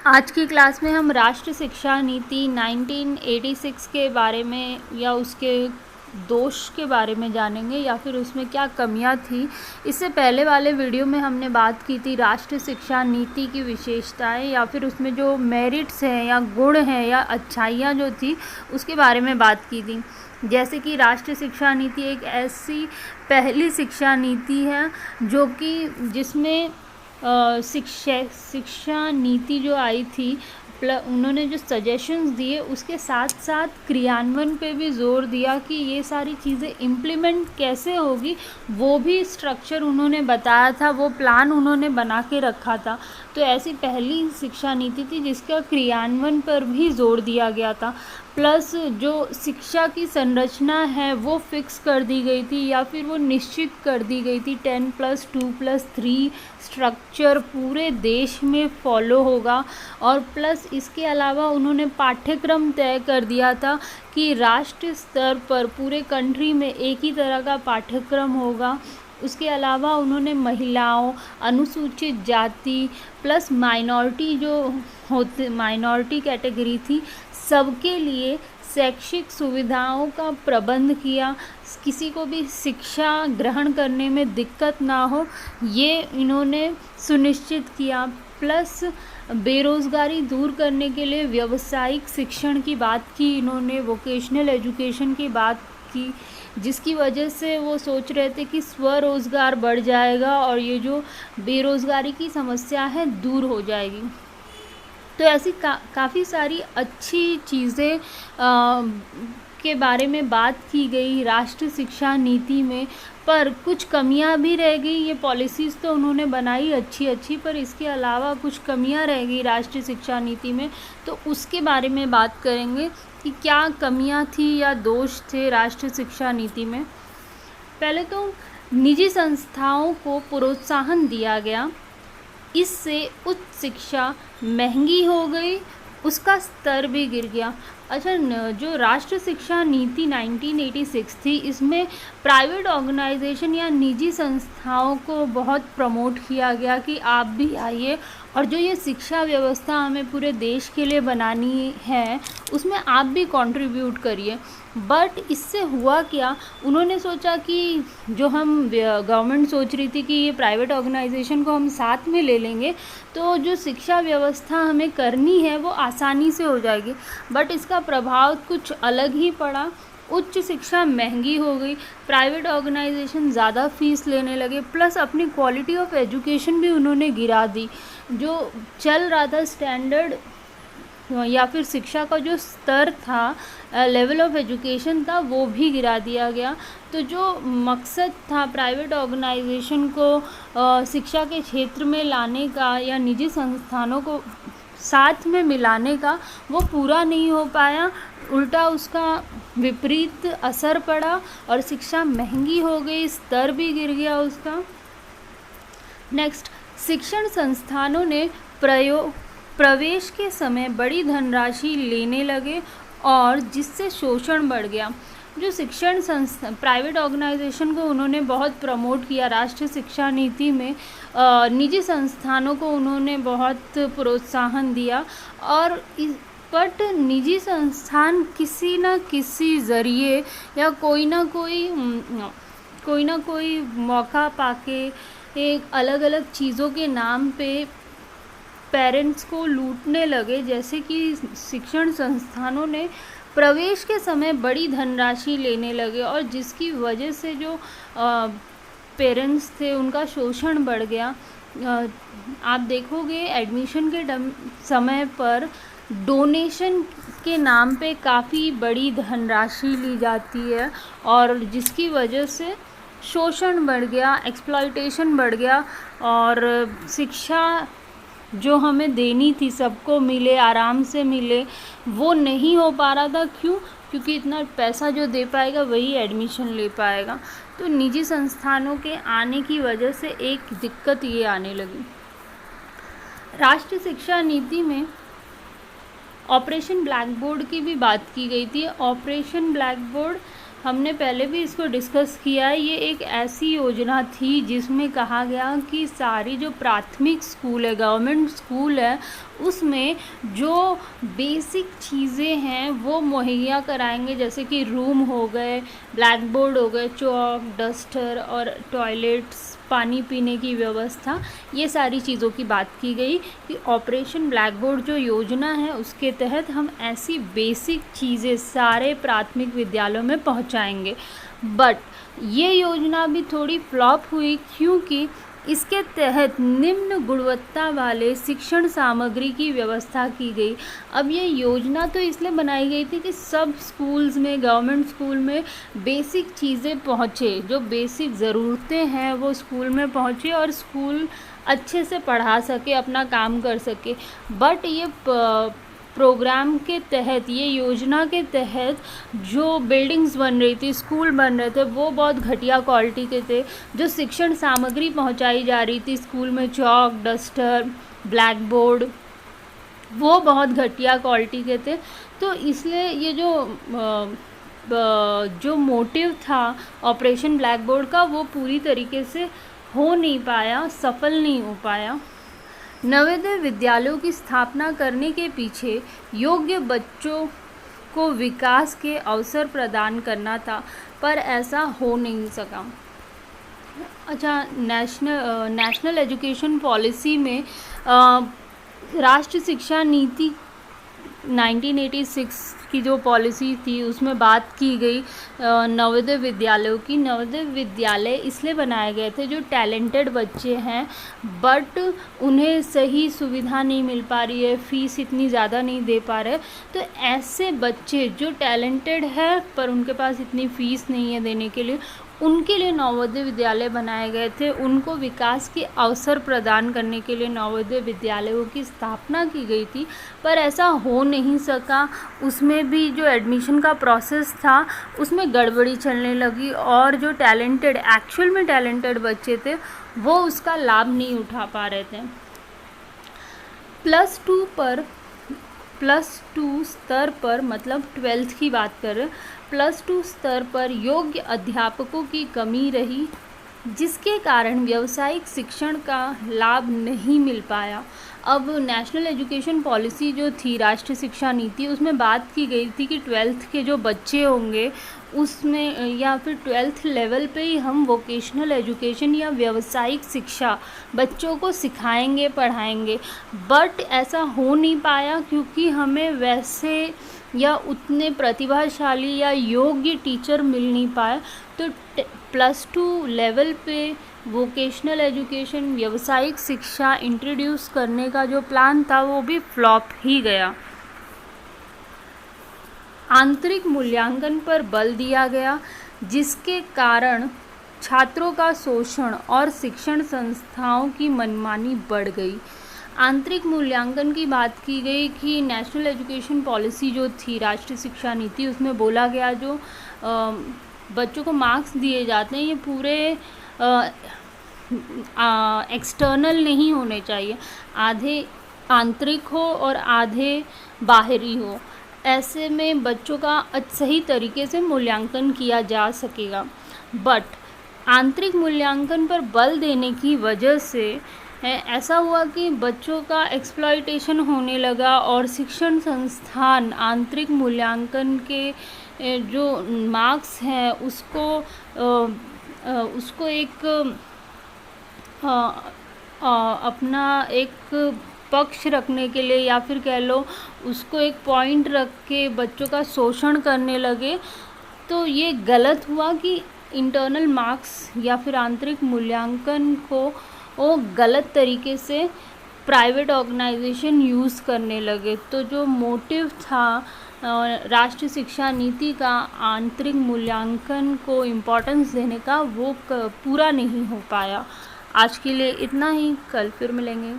आज की क्लास में हम राष्ट्रीय शिक्षा नीति 1986 के बारे में या उसके दोष के बारे में जानेंगे या फिर उसमें क्या कमियां थी। इससे पहले वाले वीडियो में हमने बात की थी राष्ट्रीय शिक्षा नीति की विशेषताएं या फिर उसमें जो मेरिट्स हैं या गुण हैं या अच्छाइयाँ जो थी उसके बारे में बात की थी। जैसे कि राष्ट्रीय शिक्षा नीति एक ऐसी पहली शिक्षा नीति है जो कि जिसमें शिक्षा नीति जो आई थी उन्होंने जो सजेशंस दिए उसके साथ साथ क्रियान्वयन पे भी जोर दिया कि ये सारी चीज़ें इम्प्लीमेंट कैसे होगी, वो भी स्ट्रक्चर उन्होंने बताया था, वो प्लान उन्होंने बना के रखा था। तो ऐसी पहली शिक्षा नीति थी जिसका क्रियान्वयन पर भी जोर दिया गया था। प्लस जो शिक्षा की संरचना है वो फिक्स कर दी गई थी या फिर वो निश्चित कर दी गई थी। 10+2+3 स्ट्रक्चर पूरे देश में फॉलो होगा। और प्लस इसके अलावा उन्होंने पाठ्यक्रम तय कर दिया था कि राष्ट्रीय स्तर पर पूरे कंट्री में एक ही तरह का पाठ्यक्रम होगा। उसके अलावा उन्होंने महिलाओं, अनुसूचित जाति प्लस माइनॉरिटी जो होते माइनॉरिटी कैटेगरी थी सबके लिए शैक्षिक सुविधाओं का प्रबंध किया, किसी को भी शिक्षा ग्रहण करने में दिक्कत ना हो ये इन्होंने सुनिश्चित किया। प्लस बेरोज़गारी दूर करने के लिए व्यावसायिक शिक्षण की बात की इन्होंने, वोकेशनल एजुकेशन की बात की, जिसकी वजह से वो सोच रहे थे कि स्वरोज़गार बढ़ जाएगा और ये जो बेरोज़गारी की समस्या है दूर हो जाएगी। तो ऐसी काफ़ी सारी अच्छी चीज़ें के बारे में बात की गई राष्ट्रीय शिक्षा नीति में, पर कुछ कमियां भी रह गई। ये पॉलिसीज़ तो उन्होंने बनाई अच्छी पर इसके अलावा कुछ कमियां रह गई राष्ट्रीय शिक्षा नीति में, तो उसके बारे में बात करेंगे कि क्या कमियां थी या दोष थे राष्ट्रीय शिक्षा नीति में। पहले तो निजी संस्थाओं को प्रोत्साहन दिया गया, इससे उच्च शिक्षा महंगी हो गई, उसका स्तर भी गिर गया। अच्छा, जो राष्ट्रीय शिक्षा नीति 1986 थी इसमें प्राइवेट ऑर्गेनाइजेशन या निजी संस्थाओं को बहुत प्रमोट किया गया कि आप भी आइए और जो ये शिक्षा व्यवस्था हमें पूरे देश के लिए बनानी है उसमें आप भी कंट्रीब्यूट करिए। बट इससे हुआ क्या, उन्होंने सोचा कि जो हम गवर्नमेंट सोच रही थी कि ये प्राइवेट ऑर्गेनाइजेशन को हम साथ में ले लेंगे तो जो शिक्षा व्यवस्था हमें करनी है वो आसानी से हो जाएगी, बट इसका प्रभाव कुछ अलग ही पड़ा। उच्च शिक्षा महंगी हो गई, प्राइवेट ऑर्गेनाइजेशन ज़्यादा फीस लेने लगे, प्लस अपनी क्वालिटी ऑफ एजुकेशन भी उन्होंने गिरा दी। जो चल रहा था स्टैंडर्ड या फिर शिक्षा का जो स्तर था, लेवल ऑफ एजुकेशन था, वो भी गिरा दिया गया। तो जो मकसद था प्राइवेट ऑर्गेनाइजेशन को शिक्षा के क्षेत्र में लाने का या निजी संस्थानों को साथ में मिलाने का, वो पूरा नहीं हो पाया, उल्टा उसका विपरीत असर पड़ा और शिक्षा महंगी हो गई, स्तर भी गिर गया उसका। नेक्स्ट, शिक्षण संस्थानों ने प्रवेश के समय बड़ी धनराशि लेने लगे और जिससे शोषण बढ़ गया। जो शिक्षण संस्था प्राइवेट ऑर्गेनाइजेशन को उन्होंने बहुत प्रमोट किया राष्ट्रीय शिक्षा नीति में, निजी संस्थानों को उन्होंने बहुत प्रोत्साहन दिया और बट निजी संस्थान किसी न किसी ज़रिए या कोई ना कोई मौका पाके एक अलग अलग चीज़ों के नाम पे पेरेंट्स को लूटने लगे। जैसे कि शिक्षण संस्थानों ने प्रवेश के समय बड़ी धनराशि लेने लगे और जिसकी वजह से जो पेरेंट्स थे उनका शोषण बढ़ गया। आप देखोगे एडमिशन के समय पर डोनेशन के नाम पे काफ़ी बड़ी धनराशि ली जाती है और जिसकी वजह से शोषण बढ़ गया, एक्सप्लॉयटेशन बढ़ गया और शिक्षा जो हमें देनी थी सबको मिले, आराम से मिले, वो नहीं हो पा रहा था। क्यों? क्योंकि इतना पैसा जो दे पाएगा वही एडमिशन ले पाएगा। तो निजी संस्थानों के आने की वजह से एक दिक्कत ये आने लगी। राष्ट्रीय शिक्षा नीति में ऑपरेशन ब्लैक बोर्ड की भी बात की गई थी। ऑपरेशन ब्लैक बोर्ड हमने पहले भी इसको डिस्कस किया है। ये एक ऐसी योजना थी जिसमें कहा गया कि सारी जो प्राथमिक स्कूल है, गवर्नमेंट स्कूल है, उसमें जो बेसिक चीज़ें हैं वो मुहैया कराएंगे, जैसे कि रूम हो गए, ब्लैक बोर्ड हो गए, चॉक, डस्टर और टॉयलेट्स, पानी पीने की व्यवस्था, ये सारी चीज़ों की बात की गई कि ऑपरेशन ब्लैक बोर्ड जो योजना है उसके तहत हम ऐसी बेसिक चीज़ें सारे प्राथमिक विद्यालयों में पहुंचाएंगे। बट ये योजना भी थोड़ी फ्लॉप हुई, क्योंकि इसके तहत निम्न गुणवत्ता वाले शिक्षण सामग्री की व्यवस्था की गई। अब ये योजना तो इसलिए बनाई गई थी कि सब स्कूल्स में, गवर्नमेंट स्कूल में बेसिक चीज़ें पहुँचे, जो बेसिक ज़रूरतें हैं वो स्कूल में पहुँचे और स्कूल अच्छे से पढ़ा सके, अपना काम कर सके। बट ये प्रोग्राम के तहत, ये योजना के तहत जो बिल्डिंग्स बन रही थी, स्कूल बन रहे थे, वो बहुत घटिया क्वालिटी के थे। जो शिक्षण सामग्री पहुंचाई जा रही थी स्कूल में, चॉक, डस्टर, ब्लैक बोर्ड, वो बहुत घटिया क्वालिटी के थे। तो इसलिए ये जो मोटिव था ऑपरेशन ब्लैक बोर्ड का, वो पूरी तरीके से हो नहीं पाया, सफल नहीं हो पाया। नवोदय विद्यालयों की स्थापना करने के पीछे योग्य बच्चों को विकास के अवसर प्रदान करना था, पर ऐसा हो नहीं सका। अच्छा, नेशनल एजुकेशन पॉलिसी में राष्ट्रीय शिक्षा नीति 1986 की जो पॉलिसी थी उसमें बात की गई नवोदय विद्यालयों की। नवोदय विद्यालय इसलिए बनाए गए थे जो टैलेंटेड बच्चे हैं बट उन्हें सही सुविधा नहीं मिल पा रही है, फ़ीस इतनी ज़्यादा नहीं दे पा रहे, तो ऐसे बच्चे जो टैलेंटेड है पर उनके पास इतनी फ़ीस नहीं है देने के लिए, उनके लिए नवोदय विद्यालय बनाए गए थे। उनको विकास के अवसर प्रदान करने के लिए नवोदय विद्यालयों की स्थापना की गई थी, पर ऐसा हो नहीं सका। उसमें भी जो एडमिशन का प्रोसेस था उसमें गड़बड़ी चलने लगी और जो टैलेंटेड, एक्चुअल में टैलेंटेड बच्चे थे वो उसका लाभ नहीं उठा पा रहे थे। प्लस टू स्तर पर, मतलब 12th की बात कर रहे हैं, +2 स्तर पर योग्य अध्यापकों की कमी रही, जिसके कारण व्यावसायिक शिक्षण का लाभ नहीं मिल पाया। अब नेशनल एजुकेशन पॉलिसी जो थी, राष्ट्रीय शिक्षा नीति, उसमें बात की गई थी कि 12th के जो बच्चे होंगे उसमें या फिर 12th लेवल पे ही हम वोकेशनल एजुकेशन या व्यावसायिक शिक्षा बच्चों को सिखाएंगे, पढ़ाएंगे। बट ऐसा हो नहीं पाया क्योंकि हमें वैसे या उतने प्रतिभाशाली या योग्य टीचर मिल नहीं पाए। तो +2 लेवल पे वोकेशनल एजुकेशन, व्यावसायिक शिक्षा इंट्रोड्यूस करने का जो प्लान था वो भी फ्लॉप ही गया। आंतरिक मूल्यांकन पर बल दिया गया, जिसके कारण छात्रों का शोषण और शिक्षण संस्थाओं की मनमानी बढ़ गई। आंतरिक मूल्यांकन की बात की गई कि नेशनल एजुकेशन पॉलिसी जो थी, राष्ट्रीय शिक्षा नीति, उसमें बोला गया जो बच्चों को मार्क्स दिए जाते हैं ये पूरे एक्सटर्नल नहीं होने चाहिए, आधे आंतरिक हो और आधे बाहरी हो। ऐसे में बच्चों का सही तरीके से मूल्यांकन किया जा सकेगा। बट आंतरिक मूल्यांकन पर बल देने की वजह से ऐसा हुआ कि बच्चों का एक्सप्लॉयटेशन होने लगा और शिक्षण संस्थान आंतरिक मूल्यांकन के जो मार्क्स हैं उसको एक अपना एक पक्ष रखने के लिए या फिर कह लो उसको एक पॉइंट रख के बच्चों का शोषण करने लगे। तो ये गलत हुआ कि इंटरनल मार्क्स या फिर आंतरिक मूल्यांकन को वो गलत तरीके से प्राइवेट ऑर्गेनाइजेशन यूज़ करने लगे। तो जो मोटिव था राष्ट्रीय शिक्षा नीति का, आंतरिक मूल्यांकन को इम्पोर्टेंस देने का, वो पूरा नहीं हो पाया। आज के लिए इतना ही, कल फिर मिलेंगे।